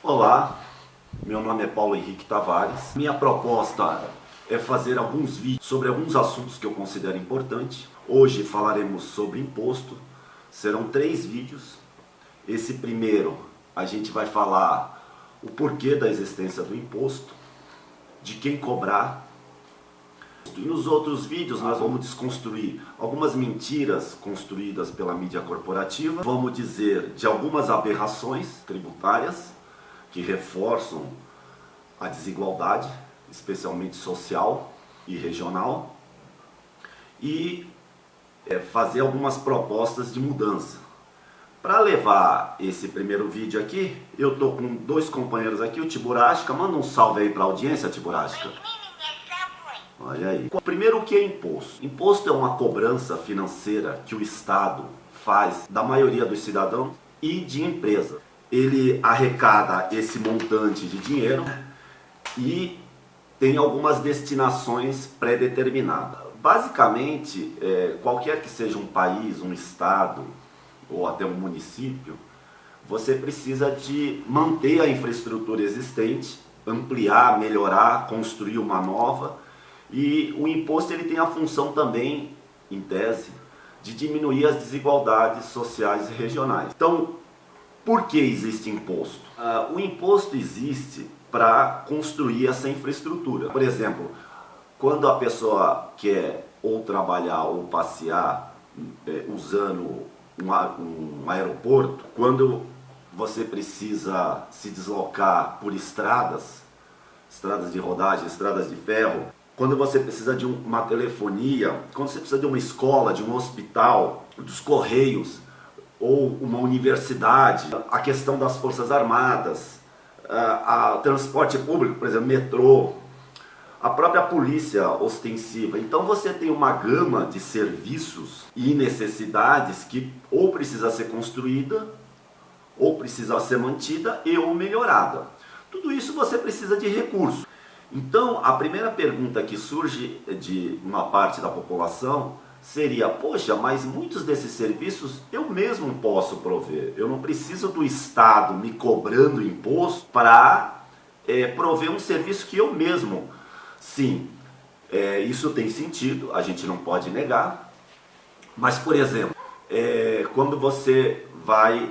Olá, meu nome é Paulo Henrique Tavares. Minha proposta é fazer alguns vídeos sobre alguns assuntos que eu considero importantes. Hoje falaremos sobre imposto. Serão 3 vídeos. Esse primeiro a gente vai falar o porquê da existência do imposto, de quem cobrar. E nos outros vídeos nós vamos desconstruir algumas mentiras construídas pela mídia corporativa. Vamos dizer de algumas aberrações tributárias que reforçam a desigualdade, especialmente social e regional, e fazer algumas propostas de mudança. Para levar esse primeiro vídeo aqui, eu estou com 2 companheiros aqui, o Tiburasca. Manda um salve aí para a audiência, Tiburasca. Olha aí. Primeiro, o que é imposto? Imposto é uma cobrança financeira que o Estado faz da maioria dos cidadãos e de empresas. Ele arrecada esse montante de dinheiro e tem algumas destinações pré-determinadas. Basicamente, qualquer que seja um país, um estado ou até um município, você precisa de manter a infraestrutura existente, ampliar, melhorar, construir uma nova. E o imposto ele tem a função também, em tese, de diminuir as desigualdades sociais e regionais. Então, por que existe imposto? O imposto existe para construir essa infraestrutura. Por exemplo, quando a pessoa quer ou trabalhar ou passear usando um aeroporto, quando você precisa se deslocar por estradas de rodagem, estradas de ferro, quando você precisa de uma telefonia, quando você precisa de uma escola, de um hospital, dos correios, ou uma universidade, a questão das forças armadas, a transporte público, por exemplo, metrô, a própria polícia ostensiva. Então você tem uma gama de serviços e necessidades que ou precisa ser construída, ou precisa ser mantida e ou melhorada. Tudo isso você precisa de recursos. Então, a primeira pergunta que surge de uma parte da população seria: poxa, mas muitos desses serviços eu mesmo posso prover. Eu não preciso do Estado me cobrando imposto para prover um serviço que eu mesmo. Sim, isso tem sentido, a gente não pode negar. Mas, por exemplo, quando você vai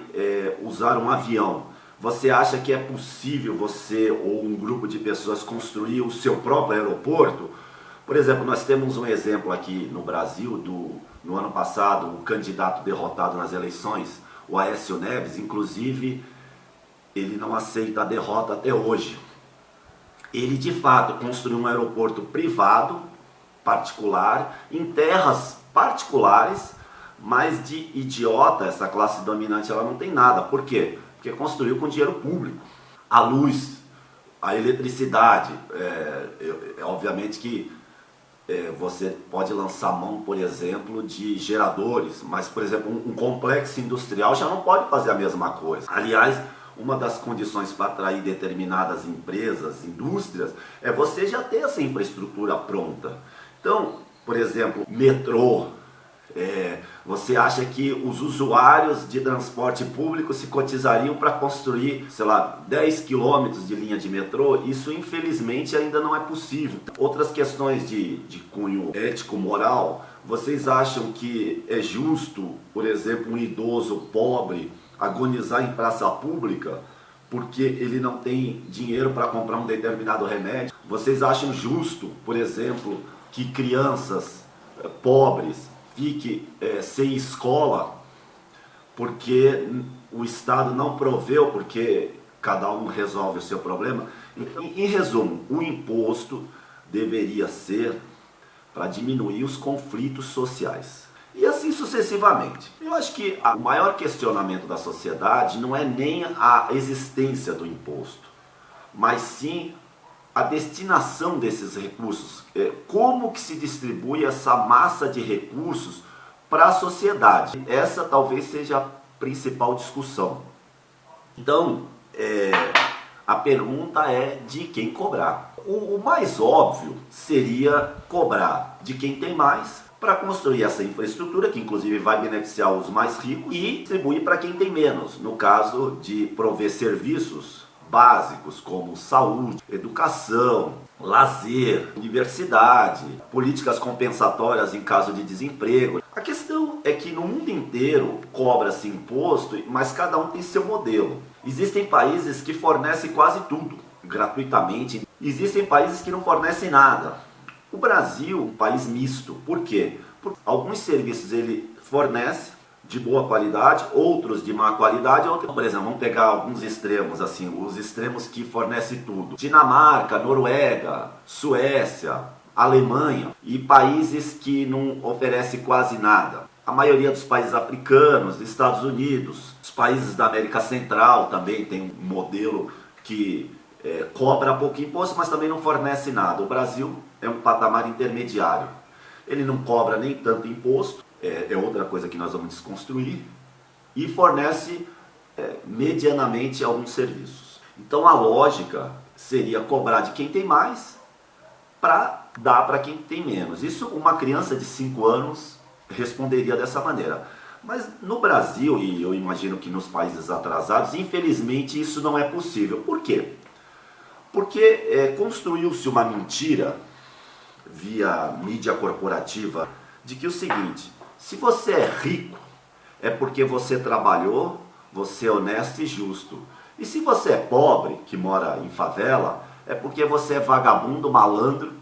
usar um avião, você acha que é possível você ou um grupo de pessoas construir o seu próprio aeroporto? Por exemplo, nós temos um exemplo aqui no Brasil, no ano passado, o candidato derrotado nas eleições, o Aécio Neves. Inclusive, ele não aceita a derrota até hoje. Ele, de fato, construiu um aeroporto privado, particular, em terras particulares, mas de idiota, essa classe dominante ela não tem nada. Por quê? Porque construiu com dinheiro público. A luz, a eletricidade, obviamente que você pode lançar mão, por exemplo, de geradores, mas, por exemplo, um complexo industrial já não pode fazer a mesma coisa. Aliás, uma das condições para atrair determinadas empresas, indústrias, é você já ter essa infraestrutura pronta. Então, por exemplo, metrô. Você acha que os usuários de transporte público se cotizariam para construir, sei lá, 10 quilômetros de linha de metrô? Isso, infelizmente, ainda não é possível. Outras questões de cunho ético-moral. Vocês acham que é justo, por exemplo, um idoso pobre agonizar em praça pública porque ele não tem dinheiro para comprar um determinado remédio? Vocês acham justo, por exemplo, que crianças pobres fique sem escola porque o Estado não proveu, porque cada um resolve o seu problema? Em resumo, o imposto deveria ser para diminuir os conflitos sociais. E assim sucessivamente. Eu acho que o maior questionamento da sociedade não é nem a existência do imposto, mas sim a destinação desses recursos, como que se distribui essa massa de recursos para a sociedade. Essa talvez seja a principal discussão. Então, a pergunta é de quem cobrar. O mais óbvio seria cobrar de quem tem mais, para construir essa infraestrutura, que inclusive vai beneficiar os mais ricos, e distribuir para quem tem menos, no caso de prover serviços básicos como saúde, educação, lazer, universidade, políticas compensatórias em caso de desemprego. A questão é que no mundo inteiro cobra-se imposto, mas cada um tem seu modelo. Existem países que fornecem quase tudo gratuitamente, existem países que não fornecem nada. O Brasil é um país misto. Por quê? Porque alguns serviços ele fornece de boa qualidade, outros de má qualidade, outros, por exemplo, vamos pegar alguns extremos, assim, os extremos que fornecem tudo. Dinamarca, Noruega, Suécia, Alemanha e países que não oferecem quase nada. A maioria dos países africanos, Estados Unidos, os países da América Central também tem um modelo que cobra pouco imposto, mas também não fornece nada. O Brasil é um patamar intermediário. Ele não cobra nem tanto imposto, é outra coisa que nós vamos desconstruir, e fornece medianamente alguns serviços. Então a lógica seria cobrar de quem tem mais para dar para quem tem menos. Isso uma criança de 5 anos responderia dessa maneira. Mas no Brasil, e eu imagino que nos países atrasados, infelizmente isso não é possível. Por quê? Porque construiu-se uma mentira via mídia corporativa de que o seguinte: se você é rico, é porque você trabalhou, você é honesto e justo. E se você é pobre, que mora em favela, é porque você é vagabundo, malandro.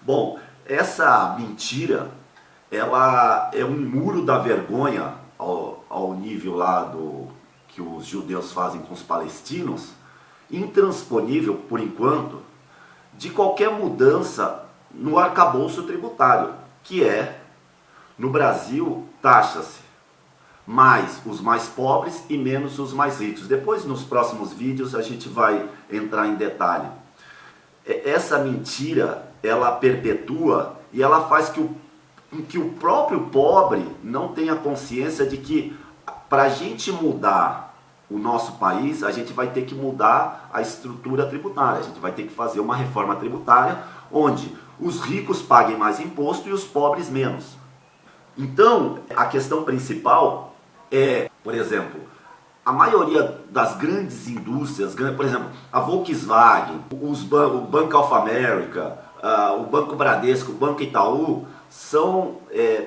Bom, essa mentira, ela é um muro da vergonha ao nível lá do que os judeus fazem com os palestinos, intransponível, por enquanto, de qualquer mudança no arcabouço tributário, que é, no Brasil, taxa-se mais os mais pobres e menos os mais ricos. Depois, nos próximos vídeos, a gente vai entrar em detalhe. Essa mentira, ela perpetua e ela faz que o próprio pobre não tenha consciência de que, para a gente mudar o nosso país, a gente vai ter que mudar a estrutura tributária, a gente vai ter que fazer uma reforma tributária onde os ricos paguem mais imposto e os pobres menos. Então, a questão principal é, por exemplo, a maioria das grandes indústrias, por exemplo, a Volkswagen, o Banco of America, o Banco Bradesco, o Banco Itaú, são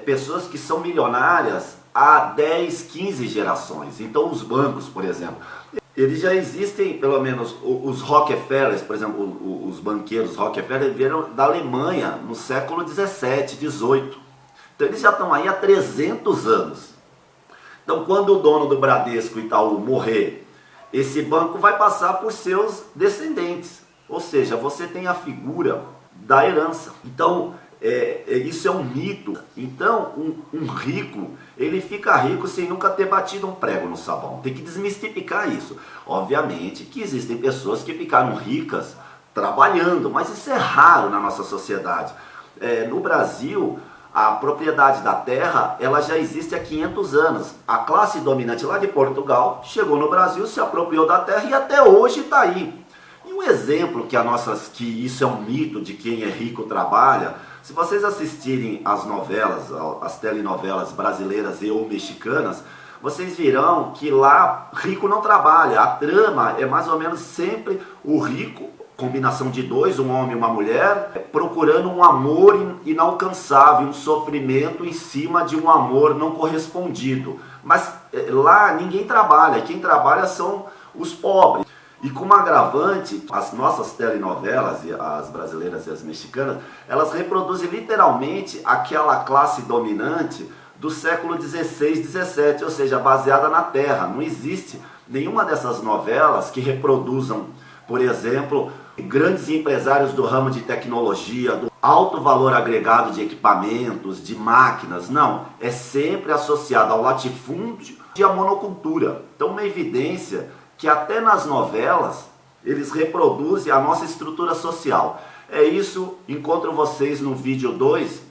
pessoas que são milionárias há 10, 15 gerações. Então os bancos, por exemplo, eles já existem, pelo menos os Rockefellers, por exemplo, os banqueiros Rockefeller vieram da Alemanha no século 17, 18. Então eles já estão aí há 300 anos. Então quando o dono do Bradesco Itaú morrer, esse banco vai passar por seus descendentes. Ou seja, você tem a figura da herança. Então isso é um mito. Então um rico, ele fica rico sem nunca ter batido um prego no sabão. Tem que desmistificar isso. Obviamente que existem pessoas que ficaram ricas trabalhando, mas isso é raro na nossa sociedade. No Brasil, a propriedade da terra, ela já existe há 500 anos. A classe dominante lá de Portugal chegou no Brasil, se apropriou da terra e até hoje está aí. E um exemplo que isso é um mito de quem é rico trabalha, se vocês assistirem as novelas, as telenovelas brasileiras e ou mexicanas, vocês verão que lá rico não trabalha. A trama é mais ou menos sempre o rico, combinação de dois, um homem e uma mulher, procurando um amor inalcançável, um sofrimento em cima de um amor não correspondido. Mas lá ninguém trabalha, quem trabalha são os pobres. E como agravante, as nossas telenovelas, as brasileiras e as mexicanas, elas reproduzem literalmente aquela classe dominante do século XVI, XVII, ou seja, baseada na terra. Não existe nenhuma dessas novelas que reproduzam, por exemplo, grandes empresários do ramo de tecnologia, do alto valor agregado de equipamentos, de máquinas. Não, é sempre associado ao latifúndio e à monocultura. Então, uma evidência que até nas novelas eles reproduzem a nossa estrutura social. É isso, encontro vocês no vídeo 2.